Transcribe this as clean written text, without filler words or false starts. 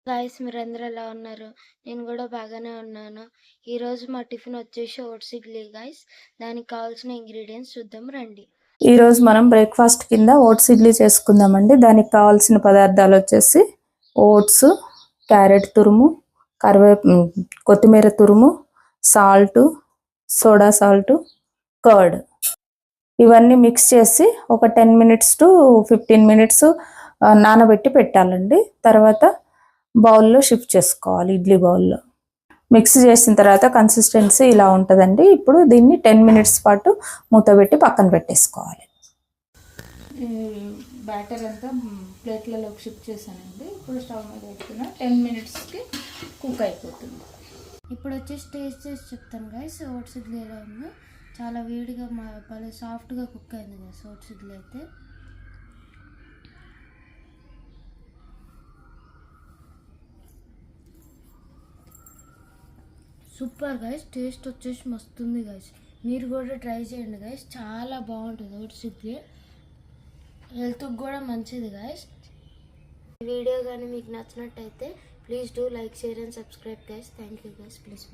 Guys మీరందరూ ఎలా ఉన్నారు? నేను గూడా బాగానే ఉన్నాను. ఈరోజు మా టిఫిన్ వచ్చేసి ఓట్స్ ఇడ్లీ గాయ్స్. దానికి కావాల్సిన ఇంగ్రీడియెంట్స్ చూద్దాం రండి. ఈరోజు మనం బ్రేక్ఫాస్ట్ కింద ఓట్స్ ఇడ్లీ చేసుకుందామండి. దానికి కావాల్సిన పదార్థాలు వచ్చేసి ఓట్స్, క్యారెట్ తురుము, కొత్తిమీర తురుము, సాల్ట్, సోడా సాల్ట్, కర్డ్ ఇవన్నీ మిక్స్ చేసి ఒక 10 మినిట్స్ టు 15 మినిట్స్ నానబెట్టి పెట్టాలండి. తర్వాత బౌల్లో షిఫ్ట్ చేసుకోవాలి, ఇడ్లీ బౌల్లో. మిక్స్ చేసిన తర్వాత కన్సిస్టెన్సీ ఇలా ఉంటుందండి. ఇప్పుడు దీన్ని 10 మినిట్స్ పాటు మూత పెట్టి పక్కన పెట్టేసుకోవాలి. బ్యాటర్ అంతా ప్లేట్లలోకి షిఫ్ట్ చేశానండి. ఇప్పుడు స్టవ్ మీద పెట్టుకున్న 10 మినిట్స్కి కుక్ అయిపోతుంది. ఇప్పుడు వచ్చేసి టేస్ట్ చేసి చెప్తాను గాయ్స్ ఓట్స్ ఇడ్లీ ఎలా ఉందో. చాలా వేడిగా భలే సాఫ్ట్గా కుక్ అయింది గాయ్స్ ఓట్స్ ఇడ్లీ అయితే. సూపర్ గైస్, టేస్ట్ వచ్చేసి మస్తుంది గైస్. మీరు కూడా ట్రై చేయండి గైస్, చాలా బాగుంటుంది ఓట్స్ ఇడ్లీ. హెల్త్కి కూడా మంచిది గైస్. ఈ వీడియో కానీ మీకు నచ్చినట్టయితే please do like, share and subscribe guys. Thank you guys. Please.